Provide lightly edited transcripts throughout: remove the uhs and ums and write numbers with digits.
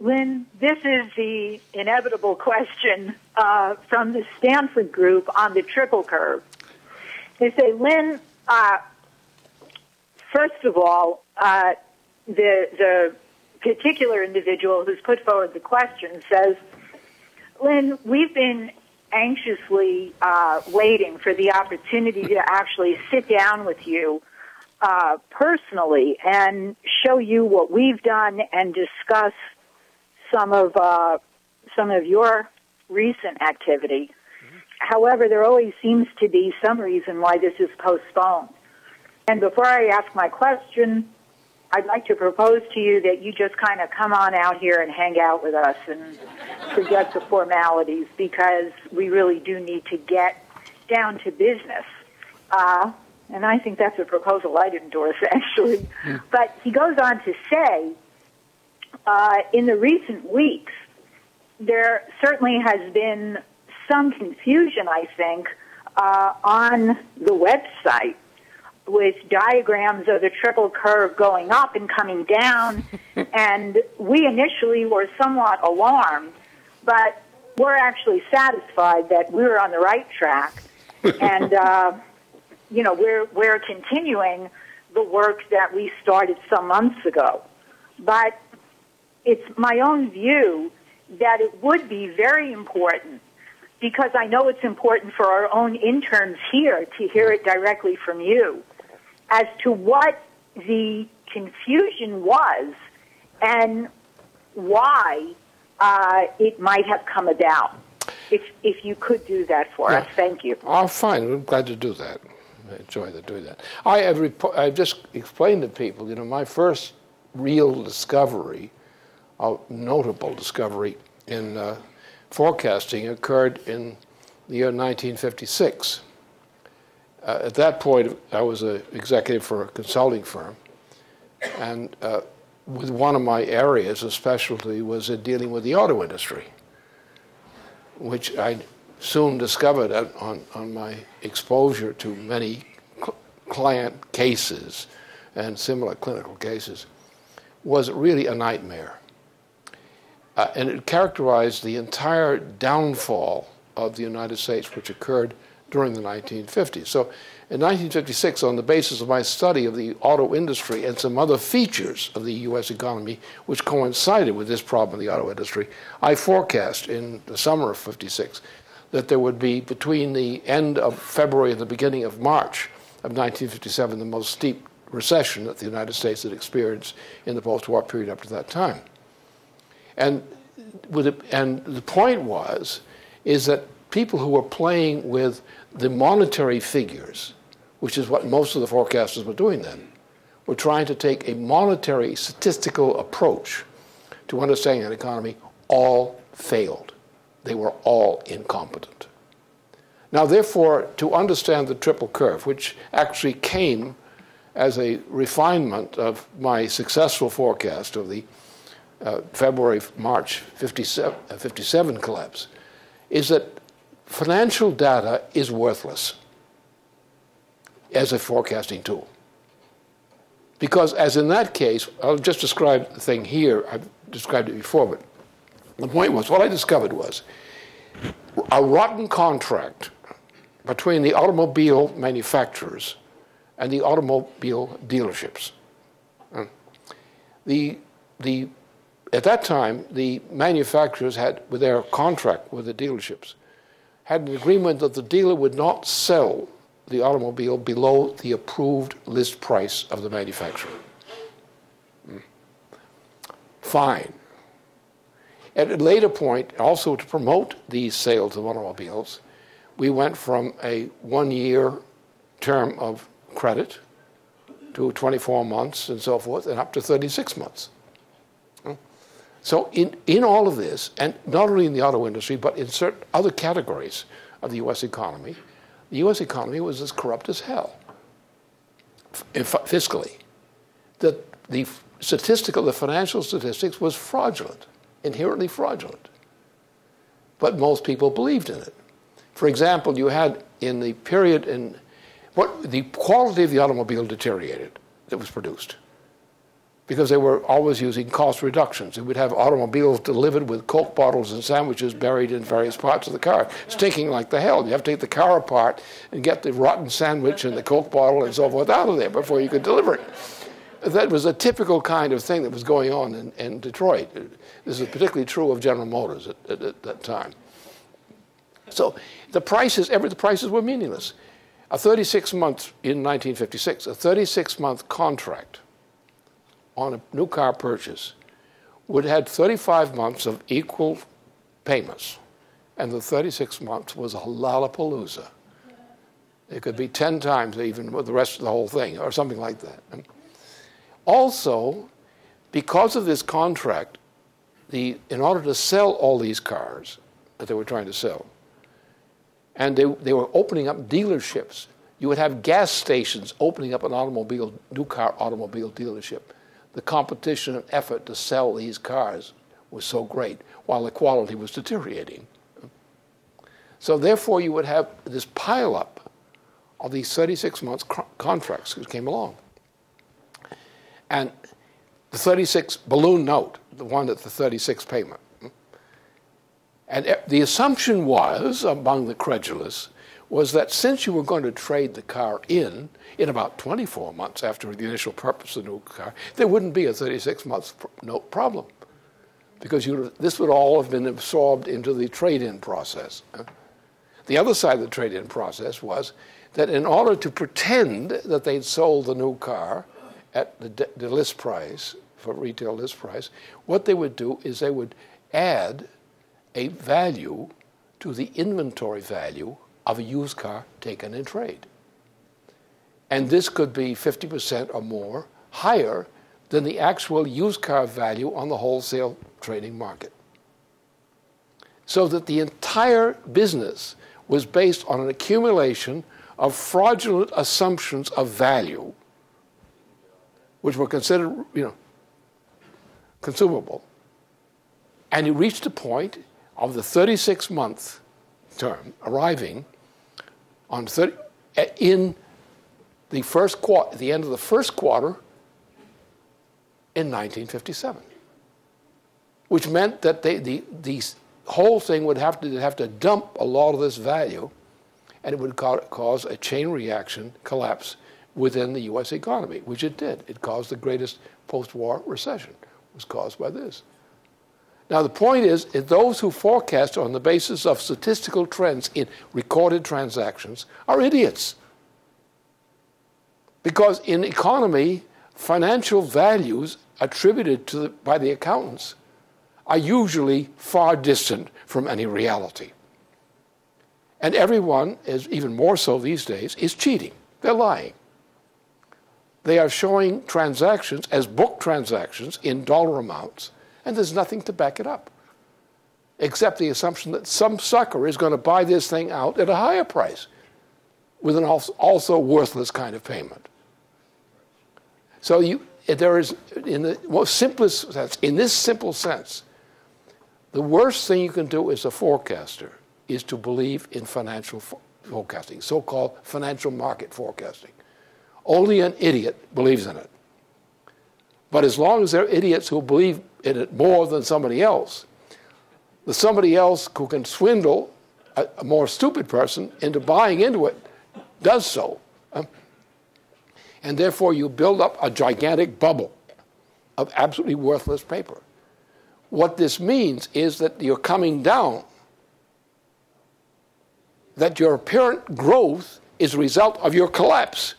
Lynn, this is the inevitable question from the Stanford group on the triple curve. They say, Lynn, first of all, the particular individual who's put forward the question says, Lynn, we've been anxiously waiting for the opportunity to actually sit down with you personally and show you what we've done and discuss some of your recent activity. Mm-hmm. However, there always seems to be some reason why this is postponed. And before I ask my question, I'd like to propose to you that you just kind of come on out here and hang out with us and forget the formalities, because we really do need to get down to business. And I think that's a proposal I'd endorse, actually. Yeah. But he goes on to say, in the recent weeks, there certainly has been some confusion, I think, on the website, with diagrams of the triple curve going up and coming down. And we initially were somewhat alarmed, but we're actually satisfied that we're on the right track. And, we're continuing the work that we started some months ago. But it's my own view that it would be very important, because I know it's important for our own interns here to hear it directly from you, as to what the confusion was and why it might have come about. If you could do that for us, thank you. Oh, fine. I'm glad to do that. I enjoy doing that. I've just explained to people, my first real discovery, a notable discovery in forecasting occurred in the year 1956. At that point, I was an executive for a consulting firm, and with one of my areas of specialty was in dealing with the auto industry, which I soon discovered on my exposure to many client cases and similar clinical cases was really a nightmare. And it characterized the entire downfall of the United States, which occurred during the 1950s. So in 1956, on the basis of my study of the auto industry and some other features of the U.S. economy which coincided with this problem in the auto industry, I forecast in the summer of 56 that there would be, between the end of February and the beginning of March of 1957, the most steep recession that the United States had experienced in the post-war period up to that time. And the point is that people who were playing with the monetary figures, which is what most of the forecasters were doing then, were trying to take a monetary statistical approach to understanding an economy, all failed. They were all incompetent. Now, therefore, to understand the triple curve, which actually came as a refinement of my successful forecast of the February-March 57 collapse, is that financial data is worthless as a forecasting tool. Because as in that case, I'll just describe the thing here, I've described it before, but the point was, what I discovered was a rotten contract between the automobile manufacturers and the automobile dealerships. At that time, the manufacturers had, with their contract with the dealerships, had an agreement that the dealer would not sell the automobile below the approved list price of the manufacturer. Fine. At a later point, also to promote these sales of automobiles, we went from a 1-year term of credit to 24 months and so forth, and up to 36 months. So in all of this, and not only in the auto industry, but in certain other categories of the U.S. economy, the U.S. economy was as corrupt as hell, fiscally. The financial statistics was fraudulent, inherently fraudulent. But most people believed in it. For example, you had in the period the quality of the automobile deteriorated that was produced. because they were always using cost reductions. They would have automobiles delivered with Coke bottles and sandwiches buried in various parts of the car, stinking like the hell. You have to take the car apart and get the rotten sandwich and the Coke bottle and so forth out of there before you could deliver it. That was a typical kind of thing that was going on in Detroit. This is particularly true of General Motors at that time. So the prices were meaningless. A 36-month, in 1956, a 36-month contract on a new car purchase would have had 35 months of equal payments, and the 36 months was a lollapalooza. It could be 10 times even with the rest of the whole thing, or something like that. Also, because of this contract, in order to sell all these cars that they were trying to sell, and they were opening up dealerships. You would have gas stations opening up an new car automobile dealership. The competition and effort to sell these cars was so great, while the quality was deteriorating. So therefore, you would have this pileup of these 36-month contracts that came along. And the 36 balloon note, the one at the 36 payment. And the assumption was, among the credulous, was that since you were going to trade the car in about 24 months after the initial purpose of the new car, there wouldn't be a 36-month note problem, because this would all have been absorbed into the trade-in process. The other side of the trade-in process was that in order to pretend that they'd sold the new car at the list price, for retail list price, what they would do is they would add a value to the inventory value of a used car taken in trade. And this could be 50% or more higher than the actual used car value on the wholesale trading market. So that the entire business was based on an accumulation of fraudulent assumptions of value, which were considered, consumable. And it reached a point of the 36-month term arriving on in the first quarter, the end of the first quarter in 1957, which meant that the whole thing would have to dump a lot of this value, and it would cause a chain reaction collapse within the U.S. economy, which it did. It caused the greatest post-war recession. It was caused by this. Now, the point is that those who forecast on the basis of statistical trends in recorded transactions are idiots. Because in economy, financial values attributed by the accountants are usually far distant from any reality. And everyone, even more so these days, is cheating. They're lying. They are showing transactions as book transactions in dollar amounts, and there's nothing to back it up, except the assumption that some sucker is going to buy this thing out at a higher price with an also worthless kind of payment. So there is, in the most simplest sense, in this simple sense, the worst thing you can do as a forecaster is to believe in financial forecasting, so-called financial market forecasting. Only an idiot believes in it. But as long as there are idiots who believe in it more than somebody else, the somebody else who can swindle a more stupid person into buying into it does so. And therefore you build up a gigantic bubble of absolutely worthless paper. What this means is that you're coming down, that your apparent growth is a result of your collapse.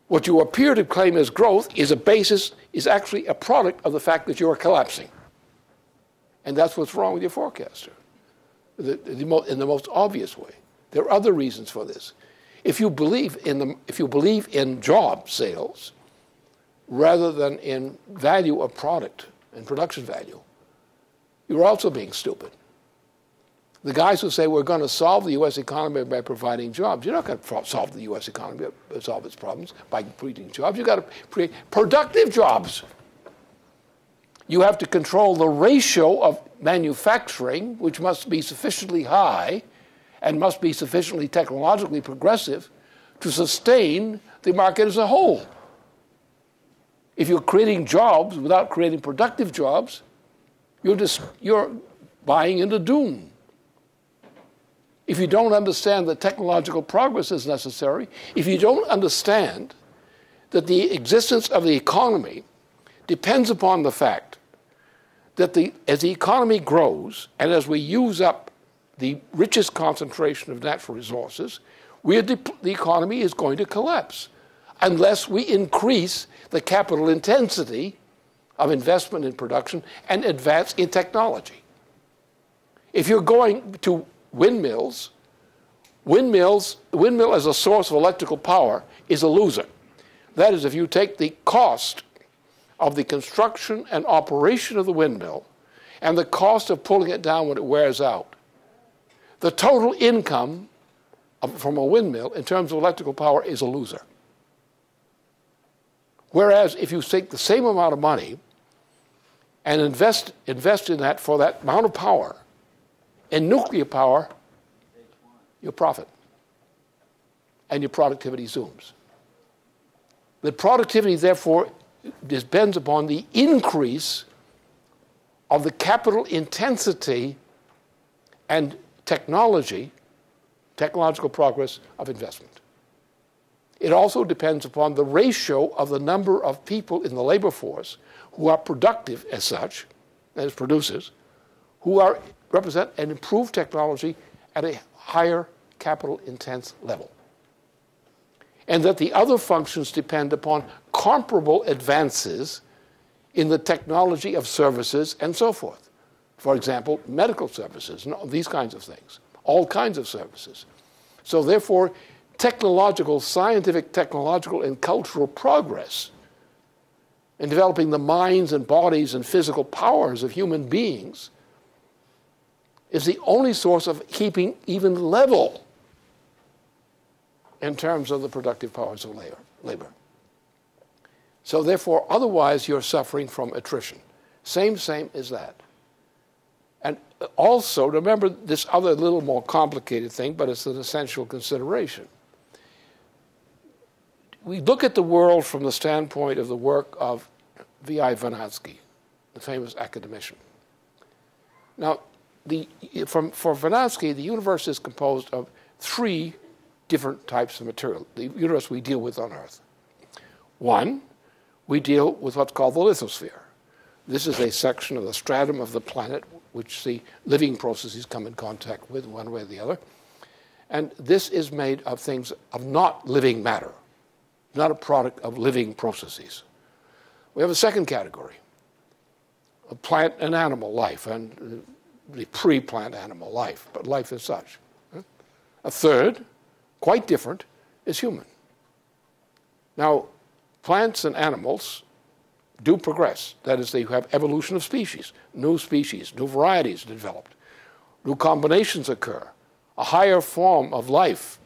What you appear to claim as growth is actually a product of the fact that you are collapsing. And that's what's wrong with your forecaster, in the most obvious way. There are other reasons for this. If you believe in job sales rather than in value of product and production value, you're also being stupid. The guys who say we're going to solve the U.S. economy by providing jobs, you're not going to solve the U.S. economy, solve its problems by creating jobs. You've got to create productive jobs. You have to control the ratio of manufacturing, which must be sufficiently high and must be sufficiently technologically progressive to sustain the market as a whole. If you're creating jobs without creating productive jobs, you're buying into doom. If you don't understand that technological progress is necessary, if you don't understand that the existence of the economy depends upon the fact that as the economy grows and as we use up the richest concentration of natural resources, the economy is going to collapse unless we increase the capital intensity of investment in production and advance in technology. If you're going to windmill as a source of electrical power is a loser. That is, if you take the cost of the construction and operation of the windmill and the cost of pulling it down when it wears out, the total income from a windmill in terms of electrical power is a loser. Whereas if you take the same amount of money and invest in that for that amount of power, in nuclear power, you'll profit. And your productivity zooms. The productivity, therefore, depends upon the increase of the capital intensity and technological progress of investment. It also depends upon the ratio of the number of people in the labor force who are productive as such, as producers, who represent an improved technology at a higher capital intense level. And that the other functions depend upon comparable advances in the technology of services and so forth. For example, medical services, these kinds of things, all kinds of services. So therefore, scientific, technological, and cultural progress in developing the minds and bodies and physical powers of human beings is the only source of keeping even level in terms of the productive powers of labor. So therefore, otherwise you're suffering from attrition. Same as that. And also, remember this other little more complicated thing, but it's an essential consideration. We look at the world from the standpoint of the work of V.I. Vernadsky, the famous academician. Now, for Vernadsky, the universe is composed of three different types of material, the universe we deal with on Earth. One, we deal with what's called the lithosphere. This is a section of the stratum of the planet which the living processes come in contact with one way or the other. And this is made of things of not living matter, not a product of living processes. We have a second category, of plant and animal life, and the pre-plant animal life, but life as such. A third, quite different, is human. Now, plants and animals do progress. That is, they have evolution of species, new varieties developed, new combinations occur. A higher form of life,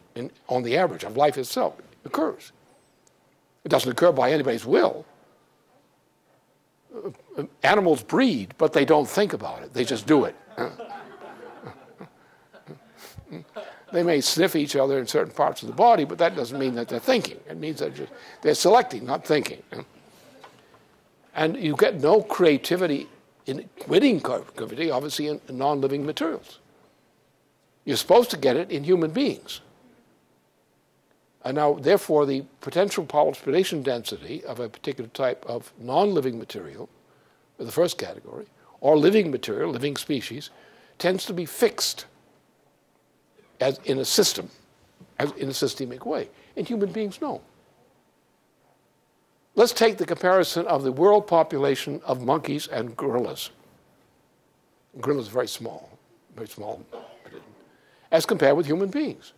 on the average, of life itself, occurs. It doesn't occur by anybody's will. Animals breed, but they don't think about it. They just do it. They may sniff each other in certain parts of the body, but that doesn't mean that they're thinking. It means that they're selecting, not thinking. And you get no creativity in quitting creativity, obviously, in non-living materials. You're supposed to get it in human beings. And now, therefore, the potential proliferation density of a particular type of non-living material, the first category, or living material, living species, tends to be fixed as in a system, as in a systemic way. And human beings, no. Let's take the comparison of the world population of monkeys and gorillas. Gorillas are very small, as compared with human beings.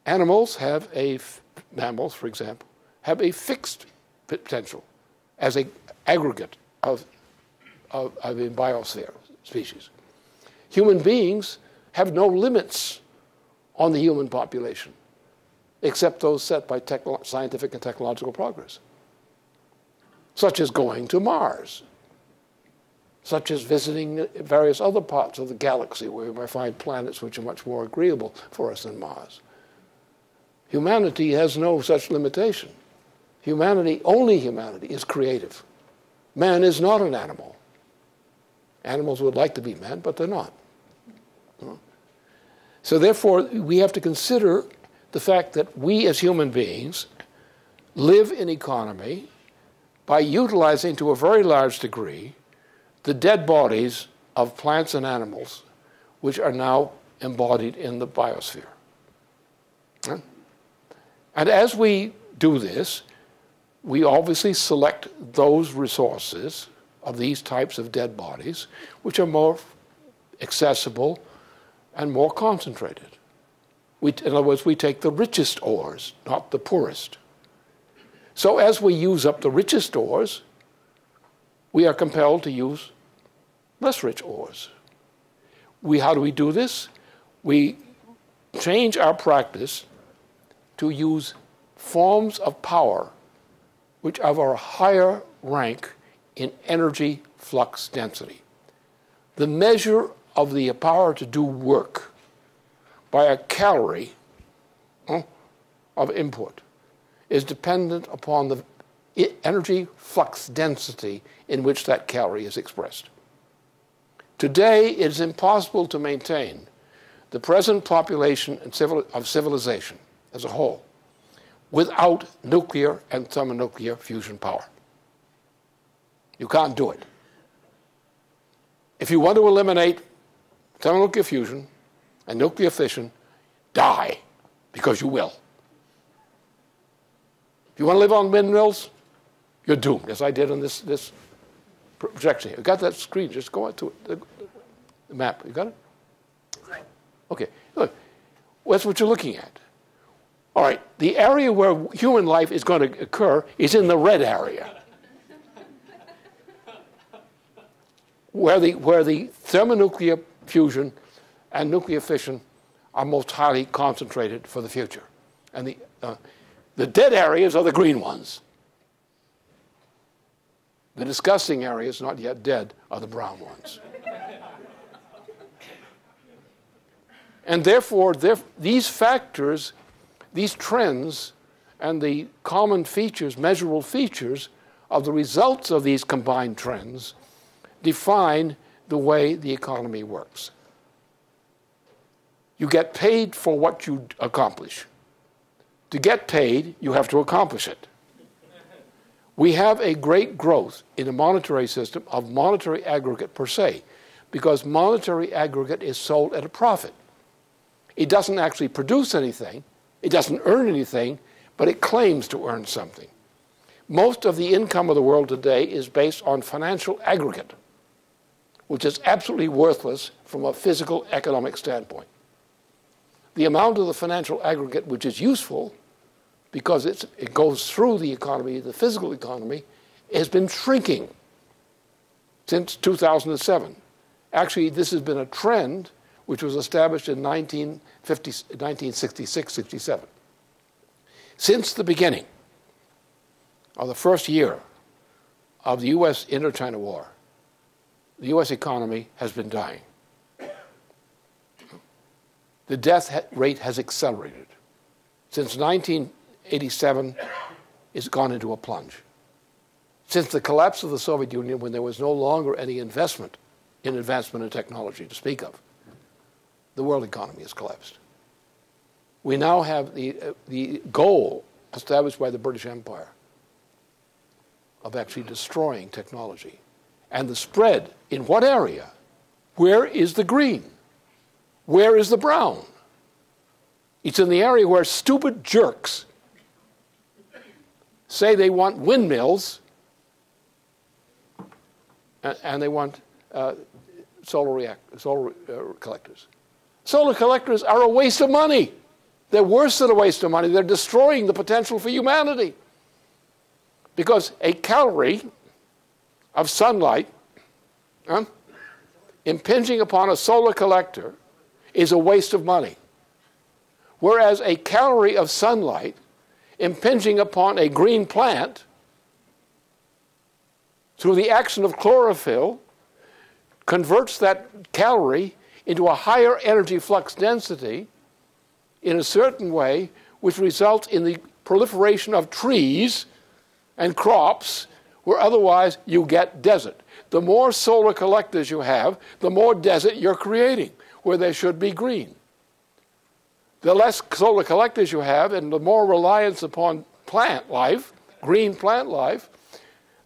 Mammals, for example, have a fixed potential as an aggregate of a biosphere species. Human beings have no limits on the human population, except those set by scientific and technological progress, such as going to Mars, such as visiting various other parts of the galaxy where we might find planets which are much more agreeable for us than Mars. Humanity has no such limitation. Humanity, only humanity, is creative. Man is not an animal. Animals would like to be men, but they're not. So therefore, we have to consider the fact that we as human beings live in economy by utilizing to a very large degree the dead bodies of plants and animals which are now embodied in the biosphere. And as we do this, we obviously select those resources of these types of dead bodies which are more accessible and more concentrated. In other words, we take the richest ores, not the poorest. So as we use up the richest ores, we are compelled to use less rich ores. How do we do this? We change our practice to use forms of power which are of a higher rank in energy flux density. The measure of the power to do work by a calorie of input is dependent upon the energy flux density in which that calorie is expressed. Today, it is impossible to maintain the present population of civilization as a whole without nuclear and thermonuclear fusion power. You can't do it. If you want to eliminate thermonuclear fusion and nuclear fission, die, because you will. If you want to live on windmills, you're doomed, as I did on this projection here. You got that screen? Just go to the map. You got it? Okay. Look, that's what you're looking at. All right. The area where human life is going to occur is in the red area, where the thermonuclear fusion and nuclear fission are most highly concentrated for the future. And the dead areas are the green ones. The disgusting areas, not yet dead, are the brown ones. And therefore, these factors, these trends, and the common features, measurable features of the results of these combined trends define the way the economy works. You get paid for what you accomplish. To get paid, you have to accomplish it. We have a great growth in the monetary system of monetary aggregate per se, because monetary aggregate is sold at a profit. It doesn't actually produce anything, it doesn't earn anything, but it claims to earn something. Most of the income of the world today is based on financial aggregate, which is absolutely worthless from a physical economic standpoint. The amount of the financial aggregate which is useful, because it goes through the economy, the physical economy, has been shrinking since 2007. Actually, this has been a trend which was established in 1966-67. Since the beginning of the first year of the U.S. Indochina War, the U.S. economy has been dying. The death rate has accelerated. Since 1987, it's gone into a plunge. Since the collapse of the Soviet Union, when there was no longer any investment in advancement in technology to speak of, the world economy has collapsed. We now have the goal established by the British Empire of actually destroying technology. And the spread, in what area? Where is the green? Where is the brown? It's in the area where stupid jerks say they want windmills and they want solar collectors. Solar collectors are a waste of money. They're worse than a waste of money. They're destroying the potential for humanity. Because a calorie of sunlight impinging upon a solar collector is a waste of money. Whereas a calorie of sunlight impinging upon a green plant through the action of chlorophyll converts that calorie into a higher energy flux density in a certain way, which results in the proliferation of trees and crops where otherwise you get desert. The more solar collectors you have, the more desert you're creating where there should be green. The less solar collectors you have and the more reliance upon plant life, green plant life,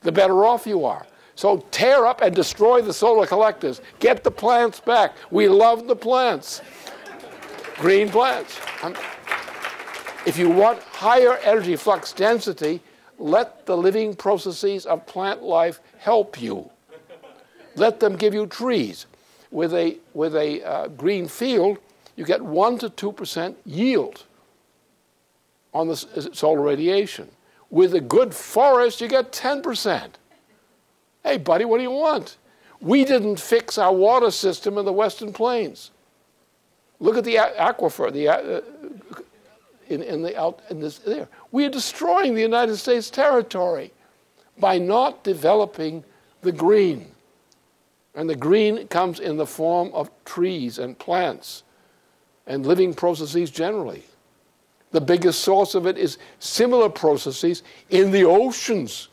the better off you are. So tear up and destroy the solar collectors. Get the plants back. We love the plants. Green plants. If you want higher energy flux density, let the living processes of plant life help you. Let them give you trees. With a green field, you get 1 to 2% yield on the solar radiation. With a good forest, you get 10%. Hey, buddy, what do you want? We didn't fix our water system in the Western Plains. Look at the aquifer, there. We are destroying the United States territory by not developing the green. And the green comes in the form of trees and plants and living processes generally. The biggest source of it is similar processes in the oceans.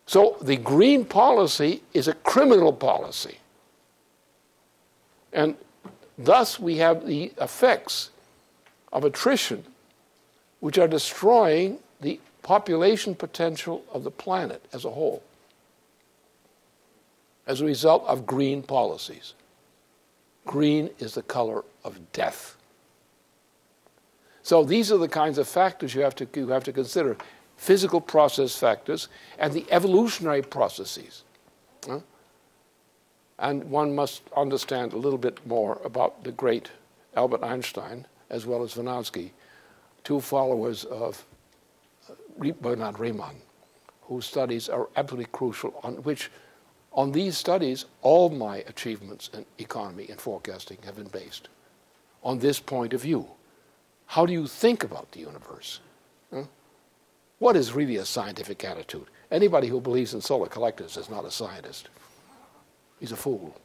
So the green policy is a criminal policy. And thus we have the effects of attrition, which are destroying the population potential of the planet as a whole as a result of green policies. Green is the color of death. So these are the kinds of factors you have to consider. Physical process factors and the evolutionary processes. And one must understand a little bit more about the great Albert Einstein as well as Vanansky, two followers of Bernard Riemann, whose studies are absolutely crucial, on these studies all my achievements in economy and forecasting have been based on this point of view. How do you think about the universe? What is really a scientific attitude? Anybody who believes in solar collectors is not a scientist. He's a fool.